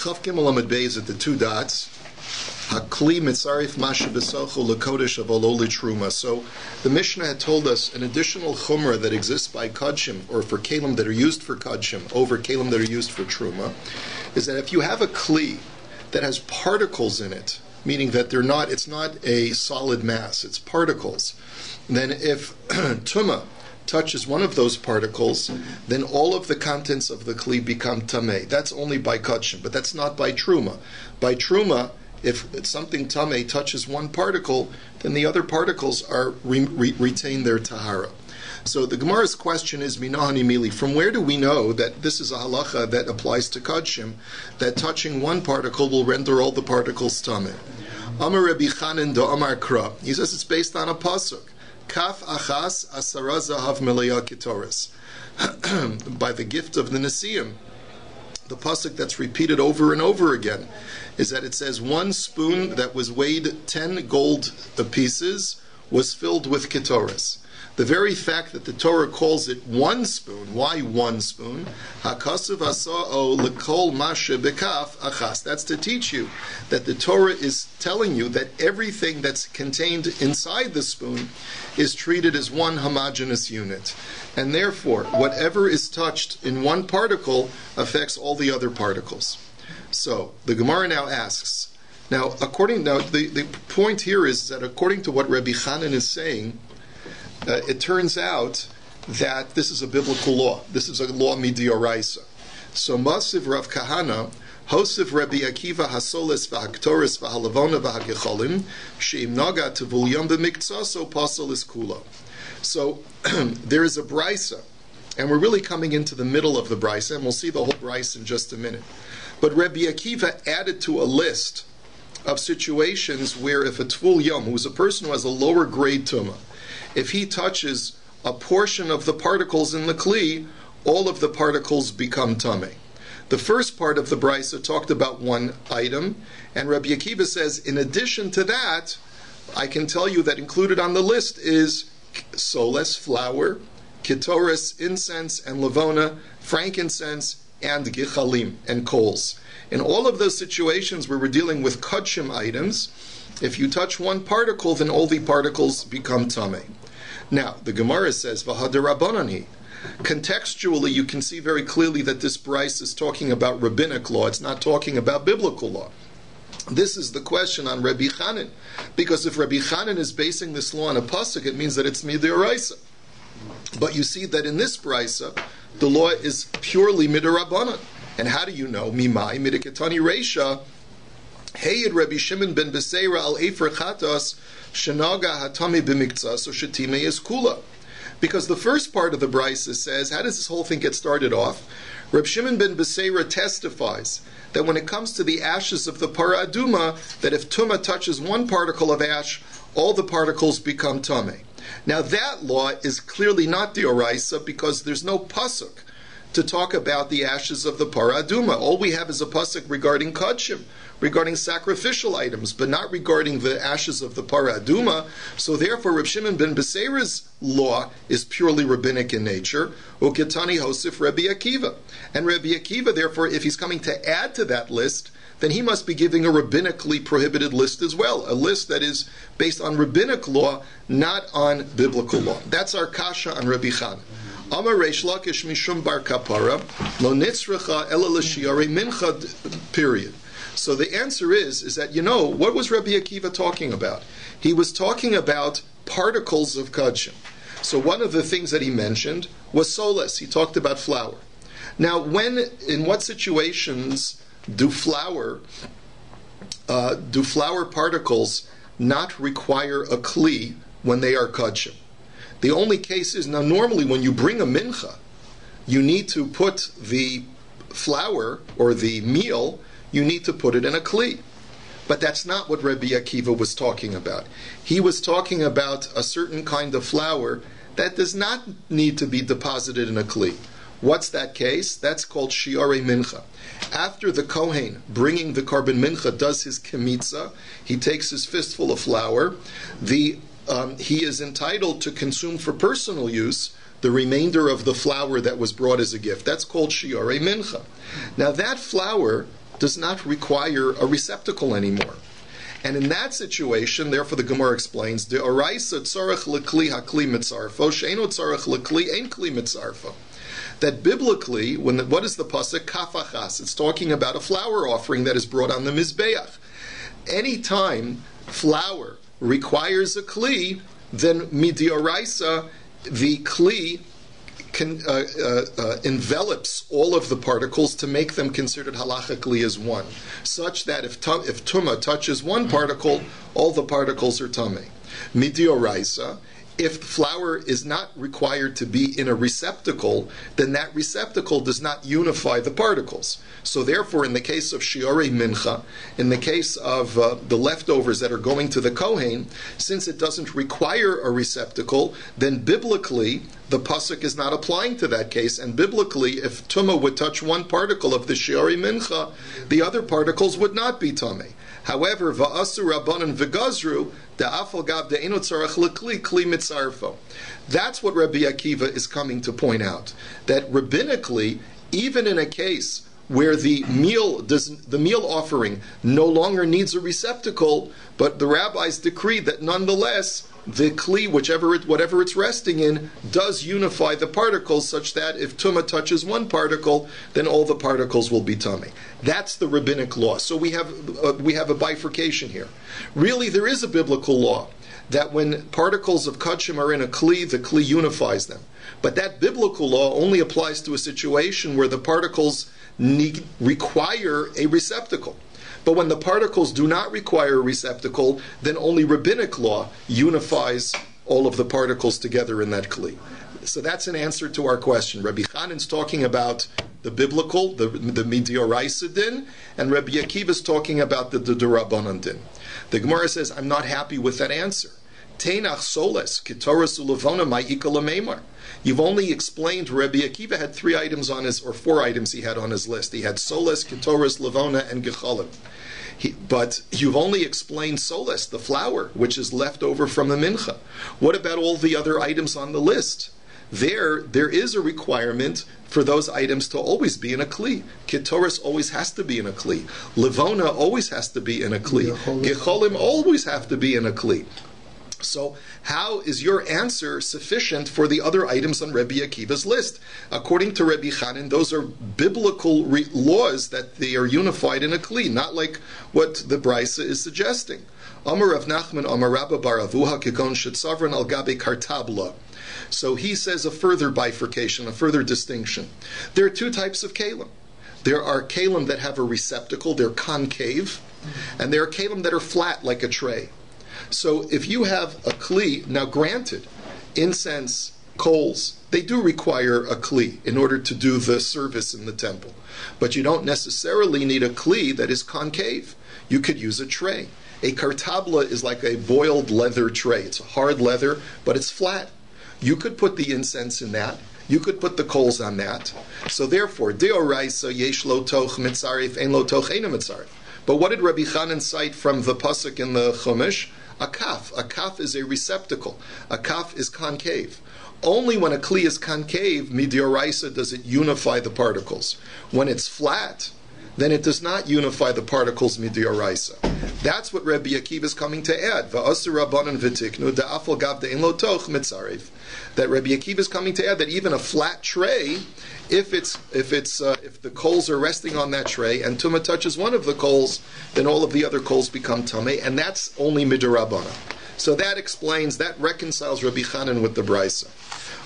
Chav Gimel Amud Beis at the two dots. Hakli mitzarif mashe b'sochu lekodesh avolo litruma. So the Mishnah had told us an additional chumrah that exists by kodshim, or for kalim that are used for kodshim, over kalim that are used for truma, is that if you have a kli that has particles in it, meaning that it's not a solid mass, it's particles, then if tuma touches one of those particles, then all of the contents of the kli become tameh. That's only by kodshim, but that's not by truma. By truma, if something tameh touches one particle, then the other particles retain their tahara. So the Gemara's question is, minahani mili, from where do we know that this is a halacha that applies to kodshim, that touching one particle will render all the particles tameh? Amar Rabbi Chanan do Amar Kra. He says it's based on a pasuk. Kaf achas asara zahav melaya kitoris. By the gift of the Nesiim, the pasuk that's repeated over and over again is that it says one spoon that was weighed 10 gold pieces was filled with kitoris. The very fact that the Torah calls it one spoon, why one spoon? Hakasuv asa'o lekol mashe bekaf achas. That's to teach you that the Torah is telling you that everything that's contained inside the spoon is treated as one homogeneous unit. And therefore, whatever is touched in one particle affects all the other particles. So, the Gemara now asks, the point here is that according to what Rabbi Chanan is saying, it turns out that this is a biblical law. This is a law midioraisa. So Masiv Rav Kahana, Hosiv Rabbi Akiva Hasolis V'Haktoris V'Halavona V'Hagecholim, Sheim Naga Tevulyam B'Miktsaso Pasolis Kula. So there is a brisa, and we're really coming into the middle of the brisa, and we'll see the whole brisa in just a minute. But Rabbi Akiva added to a list of situations where if a Tvul Yom, who's a person who has a lower grade tumah, if he touches a portion of the particles in the kli, all of the particles become tameh. The first part of the brisa talked about one item, and Rabbi Akiva says, in addition to that, I can tell you that included on the list is soles, flour, kitoris, incense, and lavona, frankincense, and gichalim, and coals. In all of those situations where we're dealing with kodshim items, if you touch one particle, then all the particles become tameh. Now, the Gemara says, V'haderabbanani. Contextually, you can see very clearly that this brisa is talking about rabbinic law. It's not talking about biblical law. This is the question on Rabbi Chanan. Because if Rabbi Chanan is basing this law on a pasuk, it means that it's midoraisa. But you see that in this brisa, the law is purely midorabanan. And how do you know? Mimai, midikatani reisha, Heyed Rabbi Shimon ben Beseira al Efer Chatas Shanaga Hatami b'Miktzas or Shetime is Kula. Because the first part of the brisa says, how does this whole thing get started off? Rabbi Shimon ben Beseira testifies that when it comes to the ashes of the para aduma, that if tuma touches one particle of ash, all the particles become tameh. Now that law is clearly not the oraisa because there's no pasuk to talk about the ashes of the para aduma. All we have is a pasuk regarding kodshim, regarding sacrificial items, but not regarding the ashes of the para aduma. So therefore, Reb Shimon ben Beseira's law is purely rabbinic in nature. Uketani Hosif Rabbi Akiva. And Rabbi Akiva, therefore, if he's coming to add to that list, then he must be giving a rabbinically prohibited list as well, a list that is based on rabbinic law, not on biblical law. That's our kasha on Rabbi Chanan. Amar Reish Lakish Mishum Bar Kapara Lo Nitzrecha Ela L'Shiarei Mincha. Period. So the answer is that, what was Rabbi Akiva talking about? He was talking about particles of kodshim. So one of the things that he mentioned was soles. He talked about flour. Now, in what situations do flour particles not require a kli when they are kodshim? The only case is, now normally when you bring a mincha, you need to put the flour or the meal, you need to put it in a kli. But that's not what Rabbi Akiva was talking about. He was talking about a certain kind of flour that does not need to be deposited in a kli. What's that case? That's called shiarei mincha. After the kohen bringing the carbon mincha does his kemitza, he takes his fistful of flour, he is entitled to consume for personal use the remainder of the flour that was brought as a gift. That's called shiarei mincha. Now that flour does not require a receptacle anymore. And in that situation, therefore the Gemara explains, De oraisa tzarech lekli hakli mitzarfo, she'eno tzarech lekli ein kli mitzarfo. That biblically, what is the pasuk? Kafachas. It's talking about a flour offering that is brought on the Mizbeach. Any time flour requires a kli, then midioraisa, the kli envelops all of the particles to make them considered halachically as one, such that if tumah touches one particle, all the particles are tamei. Midioraisa, if the flour is not required to be in a receptacle, then that receptacle does not unify the particles. So therefore, in the case of shiorei mincha, in the case of the leftovers that are going to the Kohen, since it doesn't require a receptacle, then biblically, the pasuk is not applying to that case, and biblically, if tumah would touch one particle of the shiorei mincha, the other particles would not be tamei. However, va'asu rabbanan v'gazru da'afal gav de'eno tzarech lekli kli mitzarfo. That's what Rabbi Akiva is coming to point out. That rabbinically, even in a case where the meal offering no longer needs a receptacle, but the rabbis decree that nonetheless the kli, whatever it's resting in, does unify the particles, such that if tumah touches one particle, then all the particles will be tamei. That's the rabbinic law. So we have a bifurcation here. Really, there is a biblical law that when particles of kachim are in a kli, the kli unifies them. But that biblical law only applies to a situation where the particles require a receptacle. But when the particles do not require a receptacle, then only rabbinic law unifies all of the particles together in that kli. So that's an answer to our question. Rabbi Chanan's talking about the biblical, the midioraisa din, and Rabbi Akiva is talking about the derabanan din. The Gemara says, I'm not happy with that answer. Teinach soles, kitoras ulavona ma'ikala meimar. You've only explained, Rabbi Akiva had 4 items he had on his list. He had soles, kitoras, lavona, and gechalim. But you've only explained soles, the flour, which is left over from the mincha. What about all the other items on the list? There is a requirement for those items to always be in a kli. Ketoris always has to be in a kli. Livona always has to be in a kli. Gecholim always have to be in a kli. So how is your answer sufficient for the other items on Rabbi Akiva's list? According to Rabbi Chanan, those are biblical laws that they are unified in a kli, not like what the Brisa is suggesting. Amar Rav Nachman, Amar Rabba bar Avuha, Kikon Shetzavran al Gabi Kartabla. So he says a further bifurcation, a further distinction. There are 2 types of kalim. There are kalim that have a receptacle, they're concave, and there are kalim that are flat like a tray. So if you have a kli, now granted, incense, coals, they do require a kli in order to do the service in the temple. But you don't necessarily need a kli that is concave. You could use a tray. A kartabla is like a boiled leather tray. It's hard leather, but it's flat. You could put the incense in that. You could put the coals on that. So therefore, deoraisa yesh lo toch mitzarif ein lo toch eina mitzarif. But what did Rabbi Chanan cite from the pasuk in the Chumash? A kaf. A kaf is a receptacle. A kaf is concave. Only when a kli is concave, midioraisa, does it unify the particles. When it's flat, then it does not unify the particles midioraisa. That's what Rabbi Akiva is coming to add. Va'asu rabbanan v'tiknu da'afal gav de'en lo toch mitzarif. That Rabbi Akiva is coming to add that even a flat tray, if the coals are resting on that tray and tumah touches one of the coals, then all of the other coals become tamei, and that's only midrabbanan. So that reconciles Rabbi Chanan with the Brisa.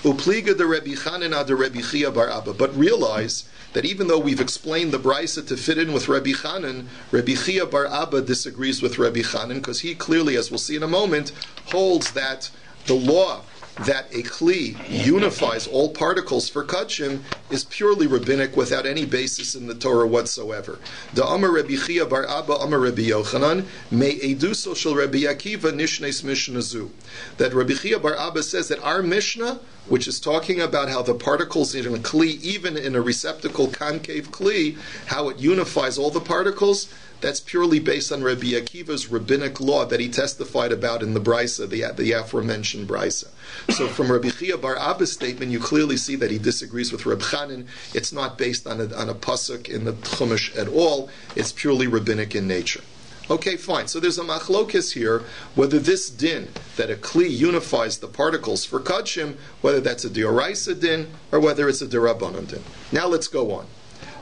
Upliga de Rabbi Chanan ad Rabbi Chia bar Abba. But realize that even though we've explained the Brisa to fit in with Rabbi Chanan, Rabbi Chia bar Abba disagrees with Rabbi Chanan, because he clearly, as we'll see in a moment, holds that the law that a kli unifies all particles for kachim is purely rabbinic without any basis in the Torah whatsoever. Da Amar Rabbi Chia bar Abba Amar Rabbi Yochanan me eduso shel Rabbi Akiva nishnes mishnazu. That Rabbi Chia bar Abba says that our Mishnah, which is talking about how the particles in a kli, even in a receptacle concave kli, how it unifies all the particles, that's purely based on Rabbi Akiva's rabbinic law that he testified about in the Brisa, the aforementioned Brisa. So from Rabbi Chia bar Abba's statement, you clearly see that he disagrees with Reb Chanan. It's not based on a pasuk in the Chumash at all. It's purely rabbinic in nature. Okay, fine. So there's a machlokes here, whether this din, that a kli unifies the particles for kachim, whether that's a dioraisa din, or whether it's a derabanan din. Now let's go on.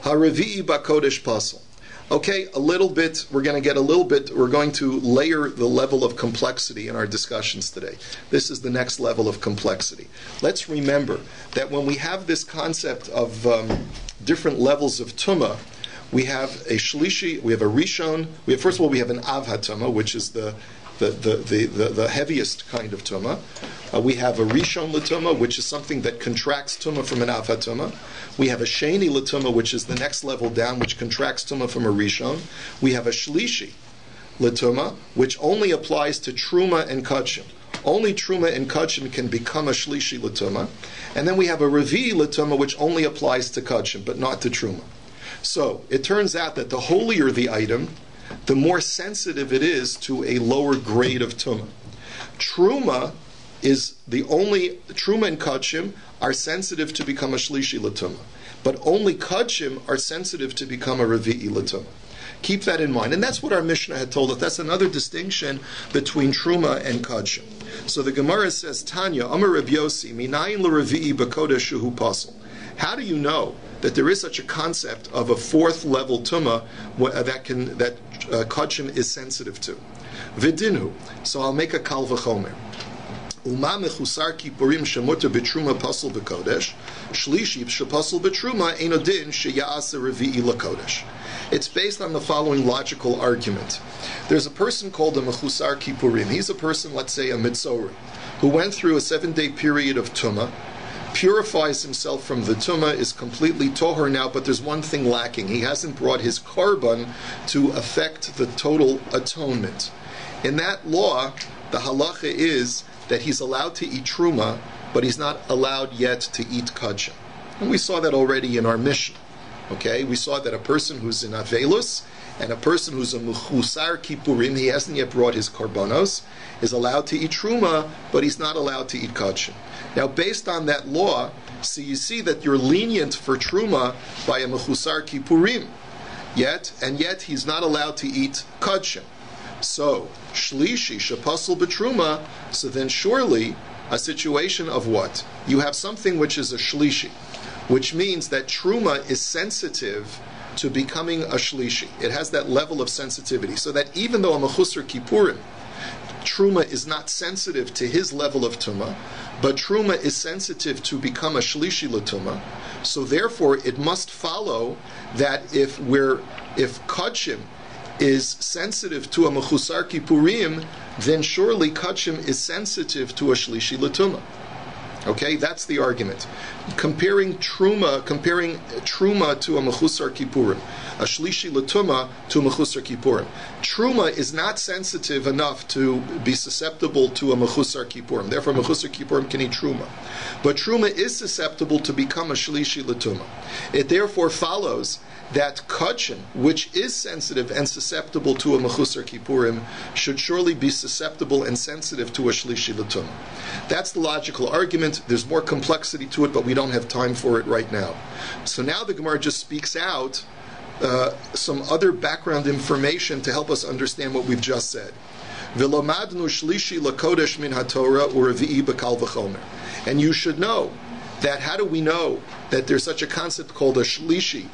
Ha-revi'i bakodesh pasel. Okay, we're going to layer the level of complexity in our discussions today. This is the next level of complexity. Let's remember that when we have this concept of different levels of tumah, we have a shlishi, we have a rishon, first of all we have an av hatumah, which is the heaviest kind of tumah. We have a rishon l'tumah, which is something that contracts tumah from an av hatumah. We have a sheni l'tumah, which is the next level down, which contracts tumah from a rishon. We have a shlishi l'tumah, which only applies to truma and kachim. Only truma and kachim can become a shlishi l'tumah. And then we have a revi l'tumah, which only applies to kachim, but not to truma. So, it turns out that the holier the item, the more sensitive it is to a lower grade of tumah. Truma and kachim are sensitive to become a shlishi l'tumah, but only kachim are sensitive to become a revi'i l'tumah. Keep that in mind. And that's what our Mishnah had told us. That's another distinction between truma and kachim. So the Gemara says, Tanya, Amar Reb Yossi, minayin l'revi'i b'kodesh shuhu pasel. How do you know that there is such a concept of a fourth level tumah that kachim is sensitive to? Vidinu. So I'll make a kal v'chomer. Uma mechusar kipurim shemuter b'truma pasel b'kodesh, shlishi shepasel b'truma eino din sheya'asa revi'i l'kodesh. It's based on the following logical argument. There's a person called a mechusar kipurim. He's a person, let's say a mitzori, who went through a 7-day period of tumah, purifies himself from the tumah, is completely tohar now, but there's one thing lacking. He hasn't brought his korban to affect the total atonement. In that law, the halacha is that he's allowed to eat truma, but he's not allowed yet to eat kachim. And we saw that already in our Mishnah. Okay, we saw that a person who's in avelus and a person who's a mechusar kippurim, he hasn't yet brought his korbanos, is allowed to eat truma, but he's not allowed to eat kachim. Now, based on that law, so you see that you're lenient for truma by a mechusar kippurim, yet he's not allowed to eat kachim. So, shlishi shepasel b'truma, so then surely a situation of what? You have something which is a shlishi, which means that truma is sensitive to becoming a shlishi. It has that level of sensitivity, so that even though a mechusar kippurim, truma is not sensitive to his level of tumah, but truma is sensitive to become a shlishi l'tumah. So therefore, it must follow that if kachim is sensitive to a mechusar kippurim, then surely kachim is sensitive to a shlishi l'tumah. Okay, that's the argument. Comparing truma to a mechusar kippurim, a shlishi l'tumah to a mechusar kippurim. Truma is not sensitive enough to be susceptible to a mechusar kippurim. Therefore, mechusar kippurim can eat truma. But truma is susceptible to become a shlishi l'tumah. It therefore follows that kachim, which is sensitive and susceptible to a mechusar kippurim, should surely be susceptible and sensitive to a shlishi l'tumah. That's the logical argument. There's more complexity to it, but we don't have time for it right now. So now the Gemara just speaks out some other background information to help us understand what we've just said. V'lomadnu shlishi lakodesh min haTorah u'revi'i b'kal v'chomer. And you should know that. How do we know that there's such a concept called a shlishi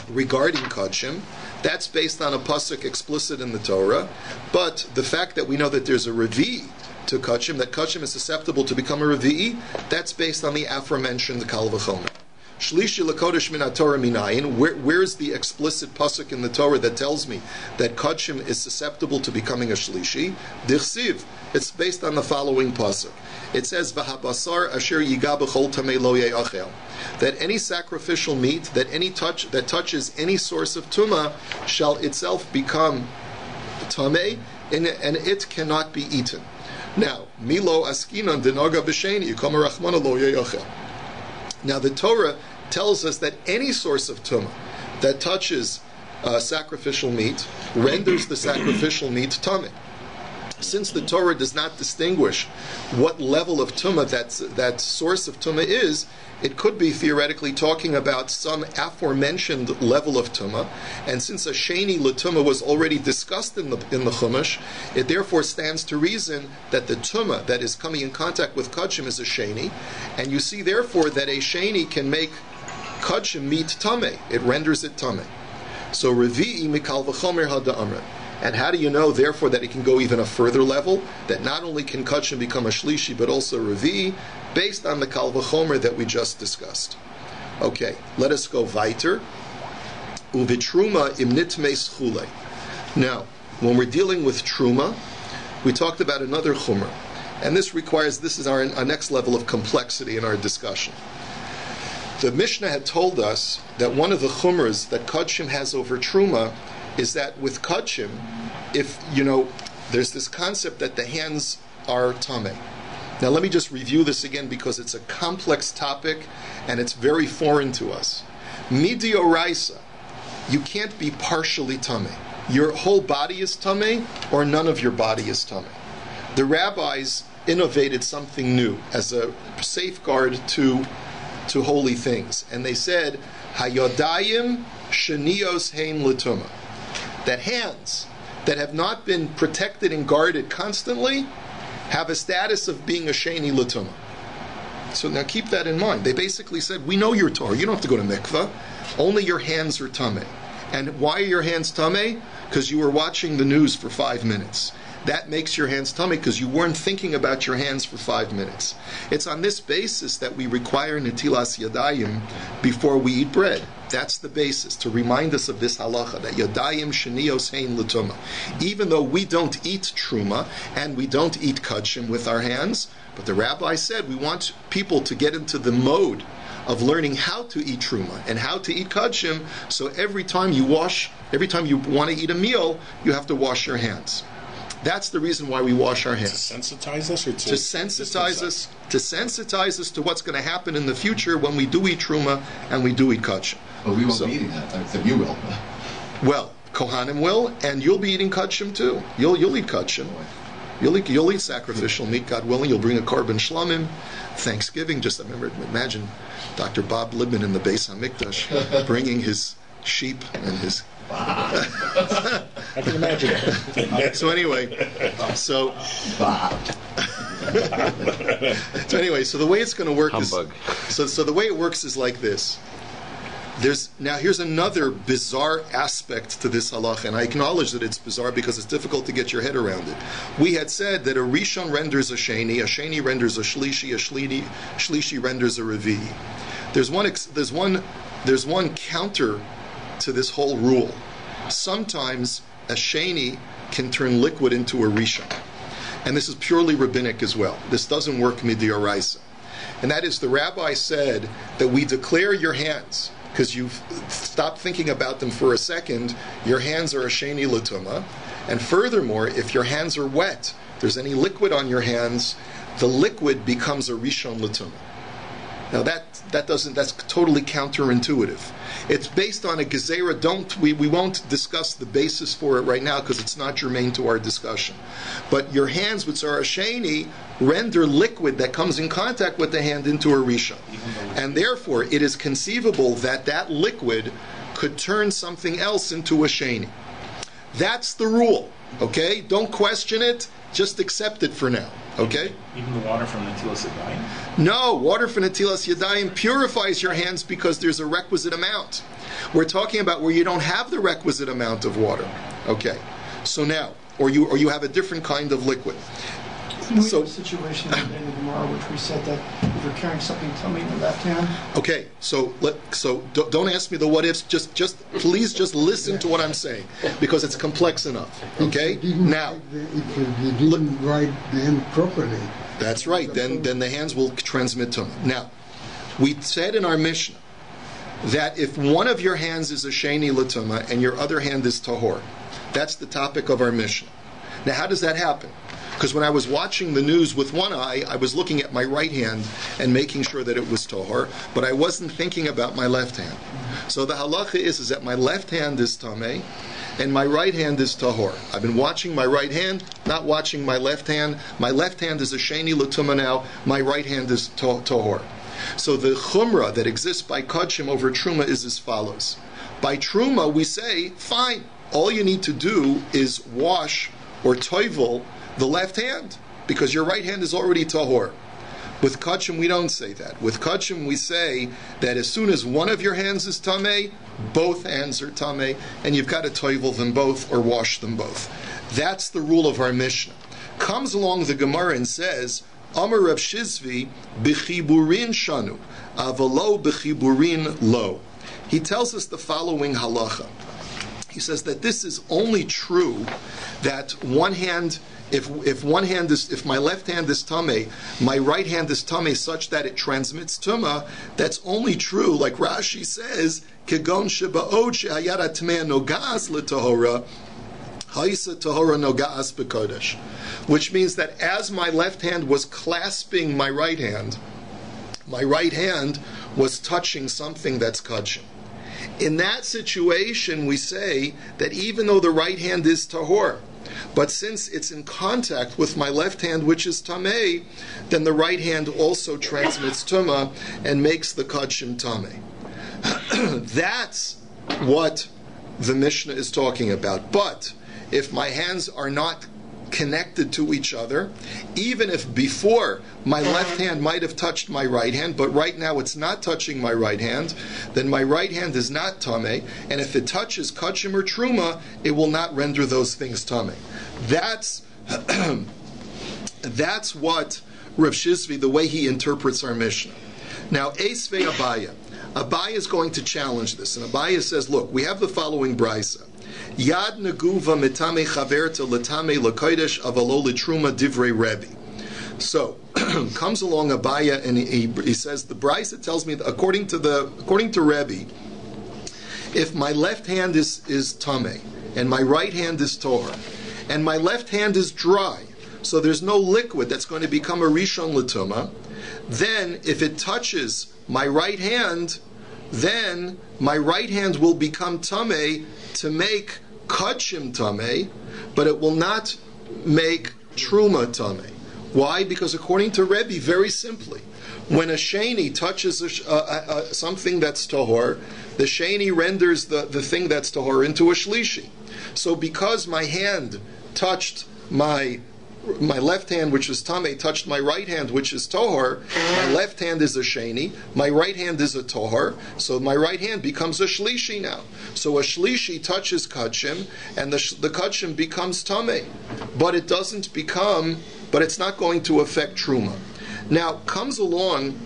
regarding kachim? That's based on a pasuk explicit in the Torah, but the fact that we know that there's a revi to kachim, that kachim is susceptible to become a revi, that's based on the aforementioned kal v'chomer. Shlishi lakodesh min haTorah minayin. Where's the explicit pasuk in the Torah that tells me that kachim is susceptible to becoming a shlishi? Dichsiv. It's based on the following pasuk. It says, "V'habasar asher yiga b'chol tamei lo ye'achel." That any sacrificial meat that touches any source of tumah shall itself become tamei, and it cannot be eaten. Now, milo askinan denoga b'sheni yikom rachmana lo ye'achel. Now, the Torah tells us that any source of tumah that touches sacrificial meat renders the sacrificial meat tamei. since the Torah does not distinguish what level of tumah that source of tumah is, it could be theoretically talking about some aforementioned level of tumah, and since a sheni l'tumah was already discussed in the Chumash, it therefore stands to reason that the tumah that is coming in contact with kachim is a sheni, and you see therefore that a sheni can make kachim meet tameh. It renders it tameh. So revi'i mikal v'chomer hada'amra. And how do you know, therefore, that it can go even a further level? That not only can kachim become a shlishi, but also revi'i, based on the kal v'chomer that we just discussed. Okay, let us go weiter. Uvitruma im nitmeis chule. Now, when we're dealing with truma, we talked about another chumrah, and this is our next level of complexity in our discussion. The Mishnah had told us that one of the chumras that kachim has over truma is that with kachim, if, there's this concept that the hands are tameh. Now let me just review this again because it's a complex topic and it's very foreign to us. Midioraisa, you can't be partially tameh. Your whole body is tameh or none of your body is tameh. The rabbis innovated something new as a safeguard to holy things. And they said, Hayodayim shenios hein l'tumah. That hands that have not been protected and guarded constantly have a status of being a sheni l'tumah. So now keep that in mind. They basically said, we know you're Torah. You don't have to go to mikvah. Only your hands are tameh. And why are your hands tameh? Because you were watching the news for 5 minutes. That makes your hands tameh because you weren't thinking about your hands for 5 minutes. It's on this basis that we require netilas yadayim before we eat bread. That's the basis, to remind us of this halacha, that yadayim shenios hein l'tumah. Even though we don't eat truma and we don't eat kachim with our hands, but the rabbi said we want people to get into the mode of learning how to eat truma and how to eat kachim, so every time you want to eat a meal, you have to wash your hands. That's the reason why we wash our hands. To sensitize us, or to sensitize us? To sensitize us to what's going to happen in the future when we do eat truma and we do eat kachim. But we won't be eating that. Except you will. Well, Kohanim will, and you'll be eating kachim too. You'll eat kachim. You'll eat sacrificial meat, God willing. You'll bring a korban shlamim. Thanksgiving. Just imagine Dr. Bob Libman in the Beis HaMikdash bringing his sheep and his. I can imagine it. So anyway, so the way it's going to work Humbug. is the way it works is like this. Here's another bizarre aspect to this halacha, and I acknowledge that it's bizarre because it's difficult to get your head around it. We had said that a rishon renders a sheni renders a shlishi renders a revi'i. There's one counter to this whole rule. Sometimes a sheni can turn liquid into a rishon, and this is purely rabbinic as well. This doesn't work midioraisa, and that is the rabbi said that we declare your hands because you've stopped thinking about them for a second. Your hands are a sheni l'tumah, and furthermore, if your hands are wet, there's any liquid on your hands, the liquid becomes a rishon l'tumah. Now that's totally counterintuitive. It's based on a gezerah. We won't discuss the basis for it right now because it's not germane to our discussion. But your hands, which are a sheni, render liquid that comes in contact with the hand into a rishon, and therefore it is conceivable that liquid could turn something else into a sheni. That's the rule. Okay, don't question it. Just accept it for now. Okay? Even the water from Netilas Yadayim? No, water from Netilas Yadayim purifies your hands because there's a requisite amount. We're talking about where you don't have the requisite amount of water. Okay. So now, or you have a different kind of liquid. We have a situation in the Gemara which we said that if you're carrying something tummy in the left hand. Okay, so don't ask me the what ifs. Just please just listen to what I'm saying because it's complex enough. Okay, now if you didn't write the hand properly. That's right. Then the hands will transmit tummy. Now, we said in our Mishnah that if one of your hands is a sheni l'tumah and your other hand is tahor, that's the topic of our Mishnah. Now, how does that happen? Because when I was watching the news with one eye, I was looking at my right hand and making sure that it was tahor, but I wasn't thinking about my left hand. So the halacha is that my left hand is tameh, and my right hand is tahor. I've been watching my right hand, not watching my left hand. My left hand is a sheni l'tuma now. My right hand is tahor. So the chumrah that exists by kodshim over truma is as follows. By truma, we say, fine, all you need to do is wash or toivel the left hand, because your right hand is already tahor. With kodshim, we don't say that. With kodshim, we say that as soon as one of your hands is tameh, both hands are tameh, and you've got to toivel them both or wash them both. That's the rule of our Mishnah. Comes along the Gemara and says, Amar Rav Shizvi, b'chiburin shanu, avalo b'chiburin lo. He tells us the following halacha. He says that this is only true that one hand, if my left hand is tameh, my right hand is tameh, such that it transmits tumah. That's only true, like Rashi says, kegon sheba'od she'ayara tameh nogas l'tahora, ha'isa tahora nogas b'kodesh, which means that as my left hand was clasping my right hand was touching something that's kodshim. In that situation, we say that even though the right hand is tahor, but since it's in contact with my left hand, which is tameh, then the right hand also transmits tumah and makes the kodshim tameh. That's what the Mishnah is talking about. But if my hands are not connected to each other, even if before my left hand might have touched my right hand, but right now it's not touching my right hand, then my right hand is not tameh, and if it touches kodshim or truma, it will not render those things tameh. That's what Rav Shizvi, the way he interprets our Mishnah. Now, Esvei Abaya. Abaya is going to challenge this, and Abaya says, look, we have the following brisa. Yad neguva mitame chaverta letame lekodesh avalo letruma divrei Rabbi. So comes along Abaya and he says the brisa tells me that according to Rabbi, if my left hand is tameh and my right hand is tor, and my left hand is dry, so there's no liquid that's going to become a rishon l'tuma, then if it touches my right hand, then my right hand will become tameh to make kodshim tameh, but it will not make truma tameh. Why? Because according to Rebbe, very simply, when a sheni touches something that's tahor, the sheni renders the thing that's tahor into a shlishi. So because my hand touched my left hand, which is tameh, touched my right hand, which is tohar, my left hand is a sheni, my right hand is a tohar, so my right hand becomes a shlishi now. So a shlishi touches kodshim, and the kodshim becomes tameh, but it's not going to affect truma. Now comes along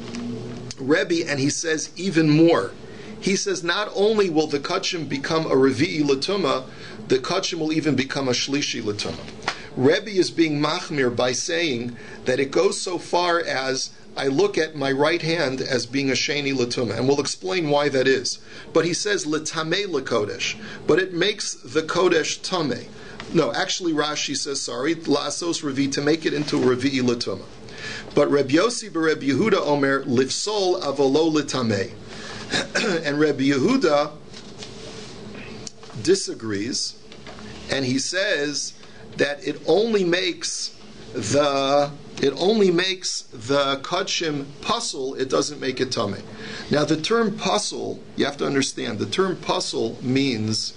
Rebbe and he says even more. He says not only will the kodshim become a revi'i l'tuma, the kodshim will even become a shlishi l'tuma. Rebbe is being machmir by saying that it goes so far as I look at my right hand as being a sheni l'tuma, and we'll explain why that is. But he says l'tamei l'kodesh, but it makes the kodesh tamei. No, actually Rashi says, la'asos revi, to make it into a revi'i l'tuma. But Reb Yossi b'Reb Yehuda omer lifsol avolo l'tamei. And Reb Yehuda disagrees, and he says that it only makes the kodshim pasul, it doesn't make it tameh. Now the term pasul, you have to understand, the term pasul means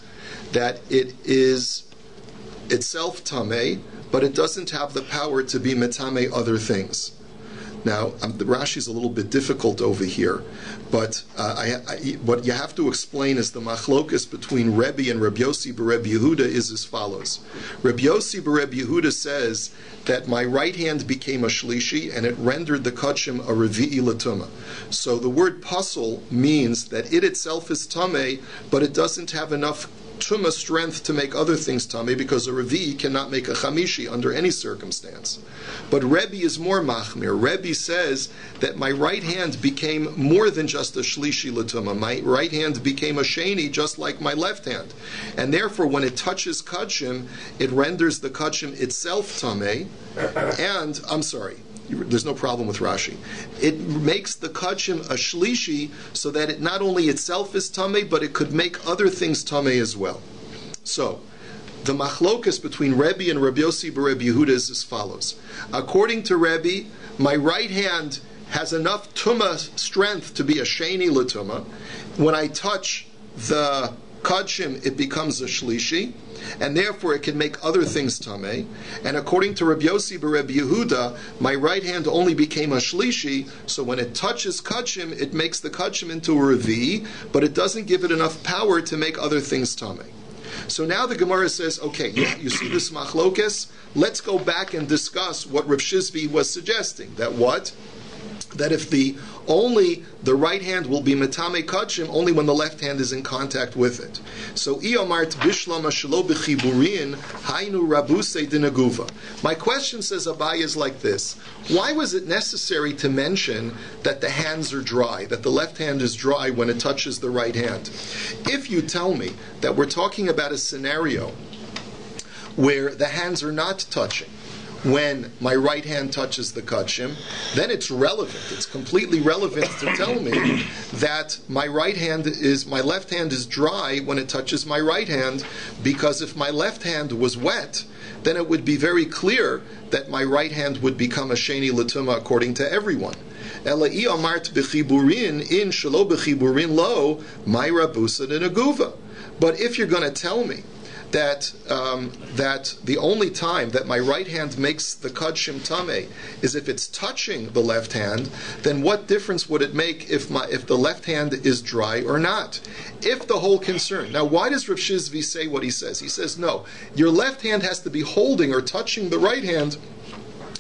that it is itself tameh, but it doesn't have the power to be metameh other things. Now, the Rashi is a little bit difficult over here, but what you have to explain is the machlokas between Rebbe and Reb Yossi b'Reb Yehuda is as follows. Reb Yossi b'Reb Yehuda says that my right hand became a shlishi and it rendered the kodshim a revi'i l'tuma. So the word pasul means that it itself is tameh, but it doesn't have enough tuma strength to make other things tameh, because a revi'i cannot make a chamishi under any circumstance. But Rebbe is more machmir. Rebbe says that my right hand became more than just a shlishi l'tuma. My right hand became a sheni just like my left hand. And therefore when it touches kodshim, it renders the kodshim itself tameh, and, there's no problem with Rashi. It makes the kodshim a shlishi so that it not only itself is tameh, but it could make other things tameh as well. So, the machlokas between Rebbe and Rabbi Yossi bar Rebbe Yehuda is as follows. According to Rebbe, my right hand has enough tumah strength to be a sheni l'tumah. When I touch the kachim, it becomes a shlishi, and therefore it can make other things tameh. And according to Rabbi Yossi bar Rebbe Yehuda, my right hand only became a shlishi, so when it touches kachim, it makes the kachim into a revi, but it doesn't give it enough power to make other things tameh. So now the Gemara says, okay, you see this machlokes? Let's go back and discuss what Rav Shizvi was suggesting. That what? That if the right hand will be metame kachim only when the left hand is in contact with it. So iomart bishlama shelo b'chiburin hainu rabuse dinaguva. My question, says Abai, is like this: why was it necessary to mention that the hands are dry, that the left hand is dry when it touches the right hand? If you tell me that we're talking about a scenario where the hands are not touching, when my right hand touches the kachim, then it's relevant. It's completely relevant to tell me that my left hand is dry when it touches my right hand, because if my left hand was wet, then it would be very clear that my right hand would become a sheni l'tumah according to everyone. Ela'i amart b'chiburin in shelo b'chiburin lo my rabusa d'naguva. But if you're going to tell me that the only time that my right hand makes the kachim tameh is if it's touching the left hand, then what difference would it make if the left hand is dry or not? If the whole concern. Now, why does Rav Shizvi say what he says? He says, no, your left hand has to be holding or touching the right hand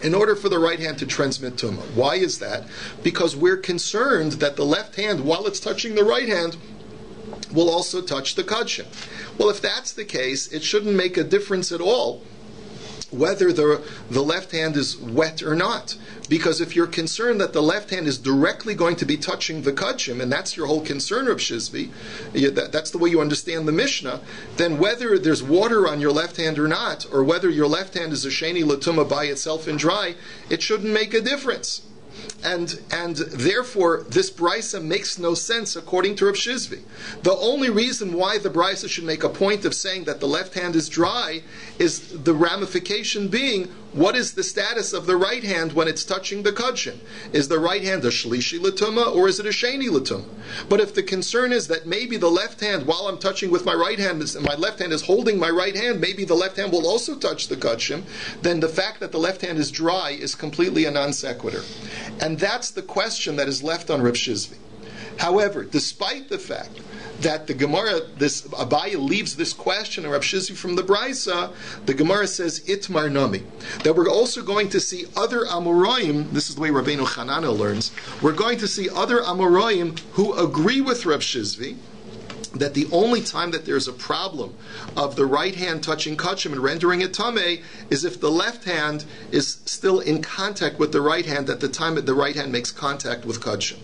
in order for the right hand to transmit tumah. Why is that? Because we're concerned that the left hand, while it's touching the right hand, will also touch the kachim. Well, if that's the case, it shouldn't make a difference at all whether the left hand is wet or not. Because if you're concerned that the left hand is directly going to be touching the kachim, and that's your whole concern, Rav Shizvi, that's the way you understand the Mishnah, then whether there's water on your left hand or not, or whether your left hand is a sheni l'tumah by itself and dry, it shouldn't make a difference. And therefore, this brisa makes no sense according to Rav Shizvi. The only reason why the brisa should make a point of saying that the left hand is dry is the ramification being, what is the status of the right hand when it's touching the kachim? Is the right hand a shlishi l'tumah or is it a sheni l'tumah? But if the concern is that maybe the left hand, while I'm touching with my right hand, and my left hand is holding my right hand, maybe the left hand will also touch the kachim, then the fact that the left hand is dry is completely a non sequitur. And that's the question that is left on Rav Shizvi. However, despite the fact that the Gemara, this Abaya leaves this question of Rav Shizvi from the Brisa, the Gemara says Itmar Nami, that we're also going to see other Amoraim. This is the way Rabbeinu Chanana learns. We're going to see other Amoraim who agree with Rav Shizvi that the only time that there's a problem of the right hand touching kachim and rendering it tameh is if the left hand is still in contact with the right hand at the time that the right hand makes contact with kachim.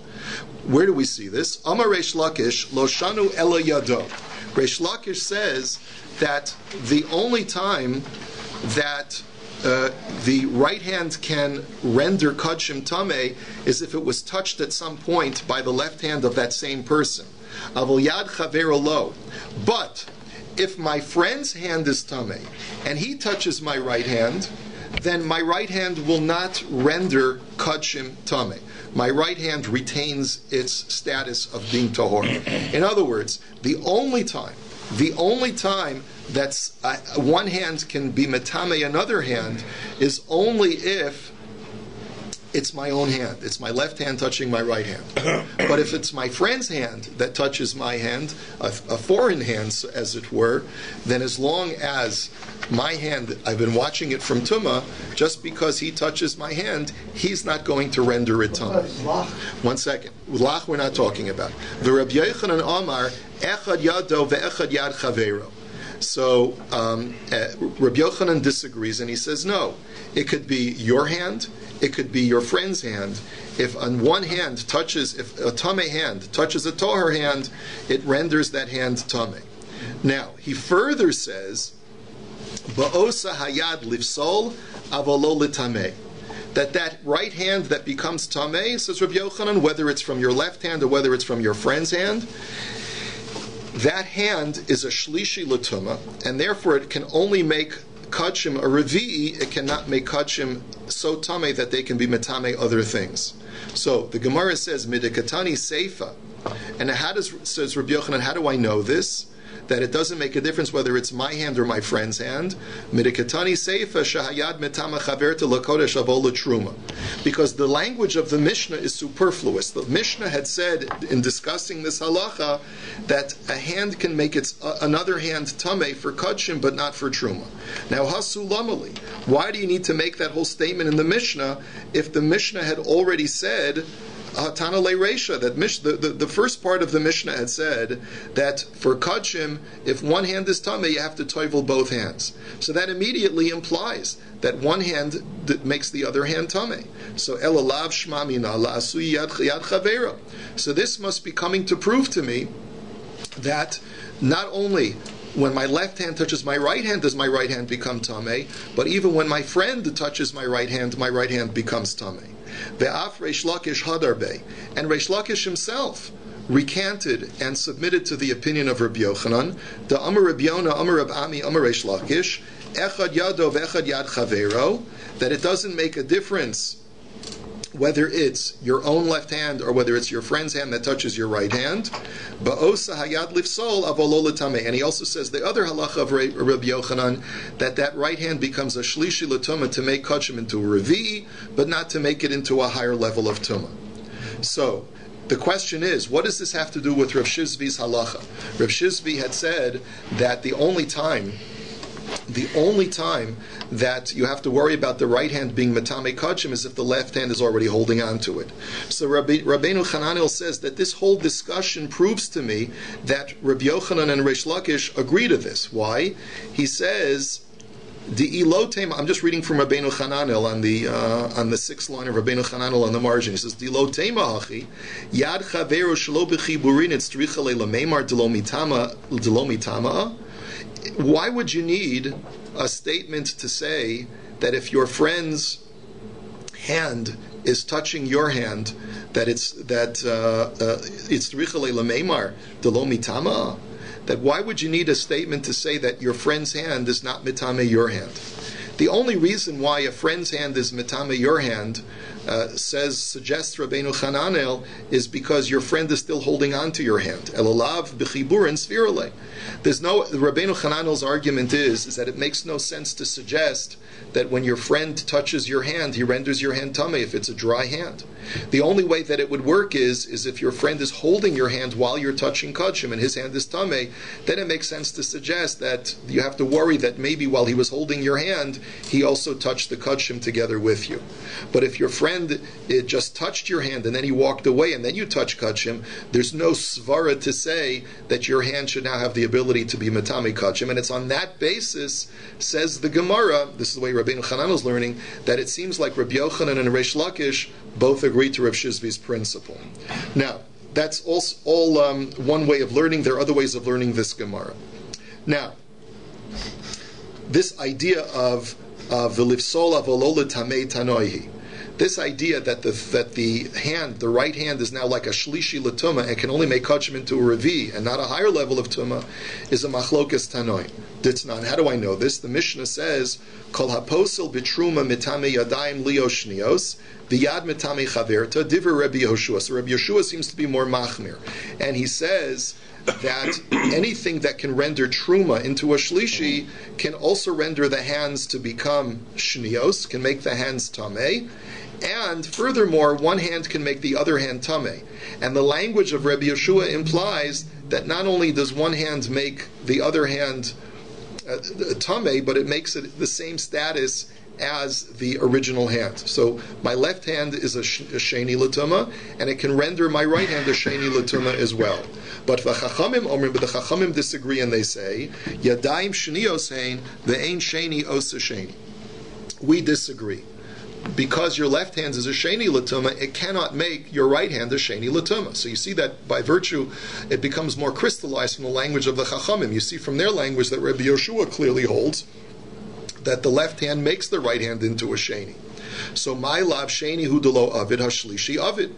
Where do we see this? Amar Reish Lakish lo shanu ela yado. Reish Lakish says that the only time that the right hand can render kachim tameh is if it was touched at some point by the left hand of that same person. Avol yad chaver lo. But if my friend's hand is tameh and he touches my right hand, then my right hand will not render kachim tameh. My right hand retains its status of being tahor. In other words, the only time that one hand can be metame another hand is only if it's my own hand. It's my left hand touching my right hand. But if it's my friend's hand that touches my hand, a foreign hand, as it were, then as long as my hand, I've been watching it from Tumah, just because he touches my hand, he's not going to render it Tumah. 1 second. Lach we're not talking about. The Rabbi Yochanan Amar, Echad Yado ve'echad Yad Chaveiro. So Rabbi Yochanan disagrees and he says, no, it could be your hand, it could be your friend's hand. If on one hand if a tameh hand touches a toher hand, it renders that hand tameh. Now, he further says, Ba'osa hayad livsol avolo litameh. That right hand that becomes tameh, says Rabbi Yochanan, whether it's from your left hand or whether it's from your friend's hand, that hand is a shlishi latuma, and therefore it can only make kachim a revi'i. It cannot make kachim so tame that they can be metame other things. So the Gemara says midikatani seifa, and says Rabbi Yochanan, how do I know this? That it doesn't make a difference whether it's my hand or my friend's hand. Midikatani seifa shahayad metama chaverta lakodesh avol truma, because the language of the Mishnah is superfluous. The Mishnah had said in discussing this halacha that a hand can make its another hand tameh for kachim, but not for truma. Now hasulamali, why do you need to make that whole statement in the Mishnah if the Mishnah had already said Tana Le Reisha, that the first part of the Mishnah had said that for kachim, if one hand is tameh, you have to toivel both hands. So that immediately implies that one hand makes the other hand tameh. So elalav shmamina la'asu yad chavera. So this must be coming to prove to me that not only when my left hand touches my right hand does my right hand become tameh, but even when my friend touches my right hand becomes tameh. Ve'af Reish Lakish hadarbe, and Reish Lakish himself recanted and submitted to the opinion of Rabbi Yochanan. The Amar Rabbi Yona, Amar Rabbi Ami, Amar Reish Lakish, Echad Yado ve'Echad Yad Chavero, that it doesn't make a difference whether it's your own left hand or whether it's your friend's hand that touches your right hand. Ba'osa hayad lifsol avolo l'tameh. And he also says the other halacha of Rabbi Yochanan, that right hand becomes a shlishi l'tumah to make kachim into a revi'i, but not to make it into a higher level of tumah. So the question is, what does this have to do with Rav Shizvi's halacha? Rav Shizvi had said that the only time that you have to worry about the right hand being metame kachim is if the left hand is already holding on to it. So Rabbeinu Chananel says that this whole discussion proves to me that Rabbi Yochanan and Reish Lakish agree to this. Why? He says, I'm just reading from Rabbeinu Chananel on the sixth line of Rabbeinu Chananel on the margin. He says, Dilotema hachi yad chaveru shelo b'chiburin etzricha le'lameimar delomitama. Why would you need a statement to say that if your friend's hand is touching your hand, that it's richale lameimar delo mitama? That why would you need a statement to say that your friend's hand is not mitame your hand? The only reason why a friend's hand is mitame your hand, suggests Rabbeinu Chananel, is because your friend is still holding on to your hand. Elolav b'chiburin svirale. Rabbeinu Chananel's argument is that it makes no sense to suggest that when your friend touches your hand, he renders your hand tameh if it's a dry hand. The only way that it would work is if your friend is holding your hand while you're touching kachim and his hand is tameh, then it makes sense to suggest that you have to worry that maybe while he was holding your hand, he also touched the kachim together with you. But if your friend just touched your hand and then he walked away and then you touch kachim, there's no svara to say that your hand should now have the ability to be matami kachim. And it's on that basis, says the Gemara, this is the way Rabbeinu Chananel is learning, that it seems like Rabbi Yochanan and Reish Lakish both agree to Rav Shizvi's principle. Now, that's all one way of learning. There are other ways of learning this Gemara. Now, this idea of v'lifsol avolola tamei tanoihi, this idea that the right hand is now like a shlishi latuma and can only make kachim into a revi and not a higher level of tuma, is a machlokas tanoi. Ditznan. How do I know this? The Mishnah says, Kol haposel bitruma mitame yadayim lio shnios v'yad mitame chaverta diver Rabbi Yehoshua. So Rabbi Yehoshua seems to be more machmir, and he says that anything that can render truma into a shlishi can also render the hands to become shnios, can make the hands tameh. And furthermore, one hand can make the other hand tameh. And the language of Rabbi Yehoshua implies that not only does one hand make the other hand tameh, but it makes it the same status as the original hand. So my left hand is a sheni l'tuma, and it can render my right hand a sheni l'tuma as well. But the Chachamim disagree, and they say yadayim shnios hein ve'ein sheni osa sheni. We disagree. Because your left hand is a sheni latuma, it cannot make your right hand a sheni latuma. So you see that by virtue, it becomes more crystallized from the language of the Chachamim. You see from their language that Rabbi Yehoshua clearly holds that the left hand makes the right hand into a sheni. So my lav sheni hu delo avid hashlishi avid.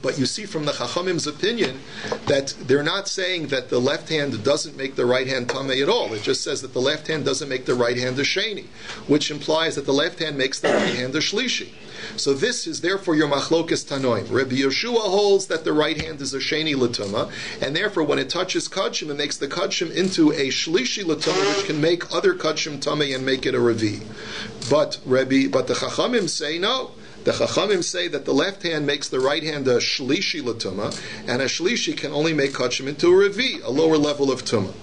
But you see from the Chachamim's opinion that they're not saying that the left hand doesn't make the right hand tamei at all. It just says that the left hand doesn't make the right hand a sheni, which implies that the left hand makes the right hand a shlishi. So this is therefore your machlokas tanoim. Rabbi Yeshua holds that the right hand is a sheni l'tuma, and therefore when it touches kachim, it makes the kachim into a shlishi l'tuma, which can make other kachim tamei and make it a revi. But the Chachamim say no. The Chachamim say that the left hand makes the right hand a shlishi l'tuma, and a shlishi can only make kachim into a revi, a lower level of tuma.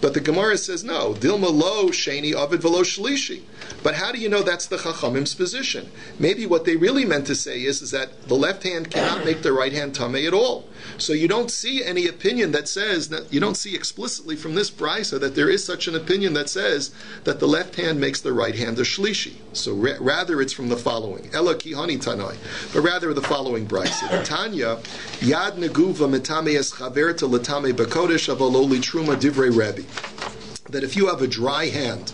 But the Gemara says no, dilma lo sheni avid velo shlishi. But how do you know that's the Chachamim's position? Maybe what they really meant to say is that the left hand cannot make the right hand tamei at all. So you don't see any opinion that says, that you don't see explicitly from this brisa that there is such an opinion that says that the left hand makes the right hand a shlishi. So rather it's from the following, Ela ki hani tanoi, but rather the following brisa. Tanya, yad neguva metame es chaverta letame bakodesh avololi truma divrei Rabbi. That if you have a dry hand,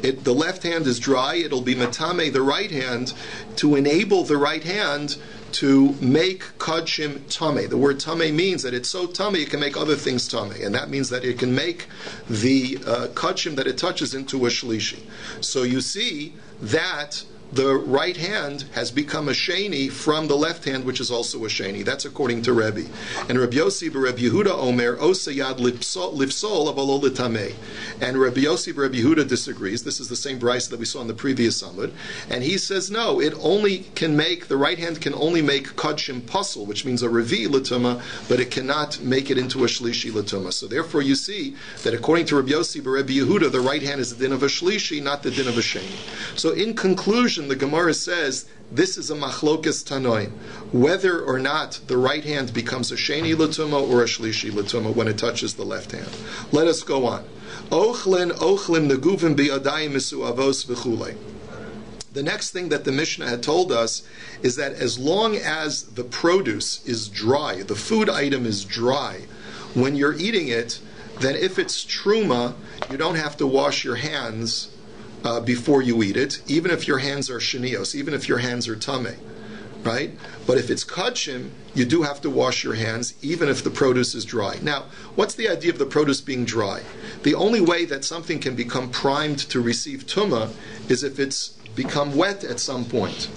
the left hand is dry, it'll be metame the right hand to enable the right hand to make kachim tamei. The word tamei means that it's so tamei it can make other things tamei, and that means that it can make the kachim that it touches into a shlishi. So you see that the right hand has become a sheni from the left hand, which is also a sheni. That's according to Rabbi. And Rabbi Yossi Rabbi Yehuda Omer Osayad Lifsol Avalo Litamei. And Rabbi Yossi Rabbi Yehuda disagrees. This is the same brisa that we saw in the previous Amud. And he says no, it only can make, the right hand can only make kachim puzzle, which means a revi l'tuma, but it cannot make it into a shlishi l'tuma. So therefore you see that according to Rabbi Yossi Rabbi Yehuda, the right hand is the din of a shlishi, not the din of a sheni. So in conclusion, the Gemara says this is a machlokas tanoim, whether or not the right hand becomes a sheni l'tuma or a shlishi l'tuma when it touches the left hand. Let us go on. Ochlim neguvim bi'adayim misuavos v'chulei. The next thing that the Mishnah had told us is that as long as the produce is dry, the food item is dry, when you're eating it, then if it's truma, you don't have to wash your hands before you eat it, even if your hands are shenios, even if your hands are tamei, right? But if it's kachim, you do have to wash your hands, even if the produce is dry. Now, what's the idea of the produce being dry? The only way that something can become primed to receive tumah is if it's become wet at some point.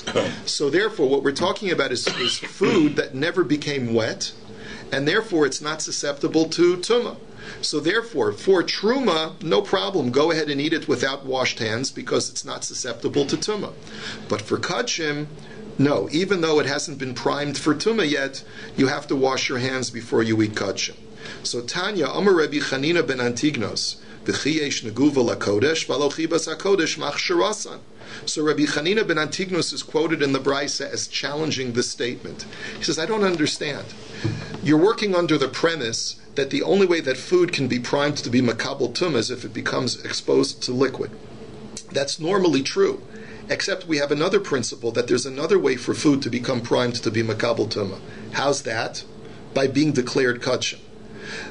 So therefore, what we're talking about is food that never became wet, and therefore it's not susceptible to tumah. So therefore, for truma, no problem. Go ahead and eat it without washed hands because it's not susceptible to tumah. But for kachim, no. Even though it hasn't been primed for tumah yet, you have to wash your hands before you eat kachim. So Tanya, Amar Rabbi Chanina ben Antignos, v'chiyesh neguva lakodesh, v'alo chibas hakodesh machshirasan. So Rabbi Chanina ben Antignos is quoted in the brisa as challenging this statement. He says, I don't understand. You're working under the premise that the only way that food can be primed to be makabel tumah is if it becomes exposed to liquid. That's normally true, except we have another principle that there's another way for food to become primed to be makabel tumah. How's that? By being declared kachim.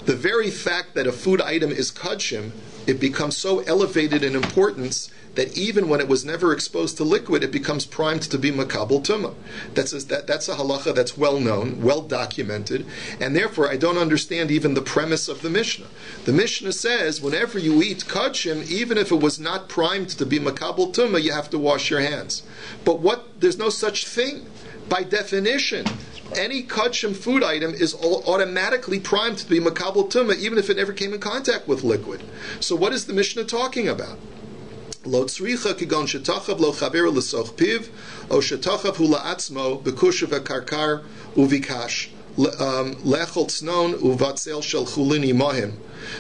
The very fact that a food item is kachim, it becomes so elevated in importance that even when it was never exposed to liquid, it becomes primed to be makabel tumah. That's a halacha that's well known, well documented, and therefore I don't understand even the premise of the Mishnah. The Mishnah says whenever you eat kachim, even if it was not primed to be makabel tumah, you have to wash your hands. But there's no such thing. By definition, any kachim food item is automatically primed to be makabel tumah, even if it never came in contact with liquid. So what is the Mishnah talking about? Lo tzricha kigon shetachav lo chaver l'soch piv, o shetachav hu la'atzmo b'kushav ha'karkar uvikash lechol tznon uvatzel shel chulini mohim.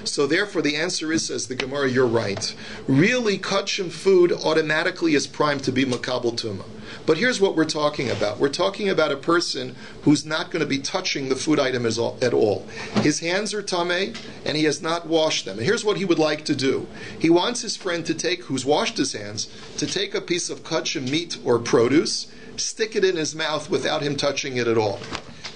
So therefore the answer is, says the Gemara, you're right. Really, kachim food automatically is primed to be makabel tumah. But here's what we're talking about. We're talking about a person who's not going to be touching the food item at all. His hands are tamei, and he has not washed them. And here's what he would like to do. He wants his friend who's washed his hands, to take a piece of kachim meat or produce, stick it in his mouth without him touching it at all.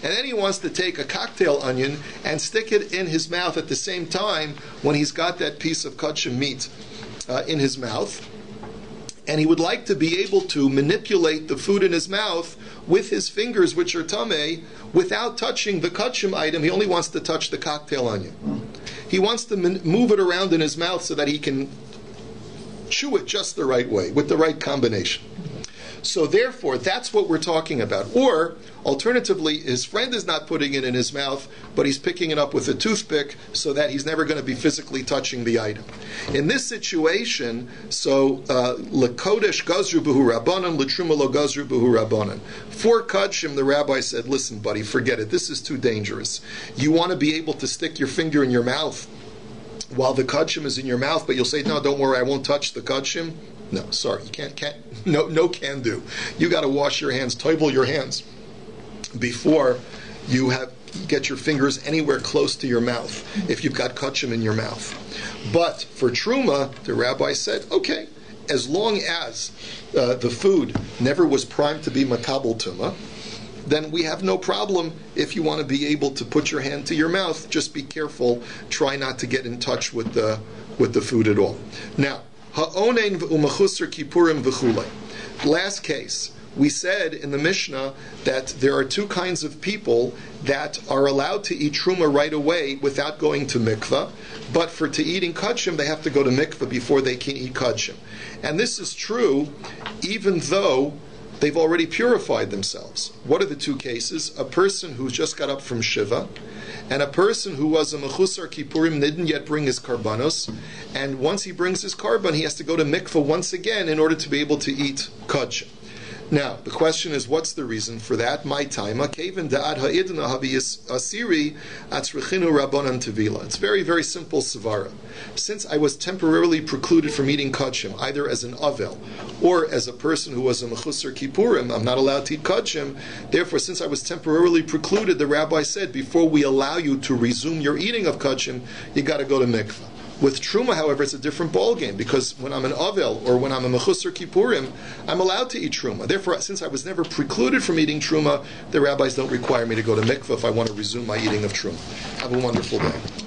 And then he wants to take a cocktail onion and stick it in his mouth at the same time when he's got that piece of kachim meat in his mouth. and he would like to be able to manipulate the food in his mouth with his fingers, which are tamei, without touching the kachim item. He only wants to touch the cocktail onion. He wants to move it around in his mouth so that he can chew it just the right way, with the right combination. So therefore, that's what we're talking about. Or, alternatively, his friend is not putting it in his mouth, but he's picking it up with a toothpick so that he's never going to be physically touching the item. In this situation, so, L'kodesh gazru b'hu rabbanan, l'truma lo gazru b'hu rabbanan. For Kachim, the rabbi said, listen, buddy, forget it. This is too dangerous. You want to be able to stick your finger in your mouth while the kachim is in your mouth, but you'll say, no, don't worry, I won't touch the kachim. No, sorry, you can't no can do. You got to wash your hands, toivel your hands before you get your fingers anywhere close to your mouth if you've got kachim in your mouth. But for truma, the rabbi said, okay, as long as the food never was primed to be makabel tuma, then we have no problem if you want to be able to put your hand to your mouth. Just be careful, try not to get in touch with the food at all. Now, ha'onein v'umachusar kippurim v'chulei. Last case, we said in the Mishnah that there are two kinds of people that are allowed to eat truma right away without going to mikvah, but for to eating kachim, they have to go to mikvah before they can eat kachim. And this is true even though they've already purified themselves. What are the two cases? A person who's just got up from Shiva, and a person who was a mechusar kippurim, didn't yet bring his karbanos, and once he brings his karban, he has to go to mikvah once again in order to be able to eat kachim. Now, the question is, what's the reason for that? My time. It's very, very simple savara. Since I was temporarily precluded from eating kachim, either as an avel or as a person who was a mechusar kippurim, I'm not allowed to eat kachim. Therefore, since I was temporarily precluded, the rabbi said, before we allow you to resume your eating of kachim, you got to go to mikvah. With truma, however, it's a different ballgame, because when I'm an avel or when I'm a mechusar kippurim, I'm allowed to eat truma. Therefore, since I was never precluded from eating truma, the rabbis don't require me to go to mikvah if I want to resume my eating of truma. Have a wonderful day.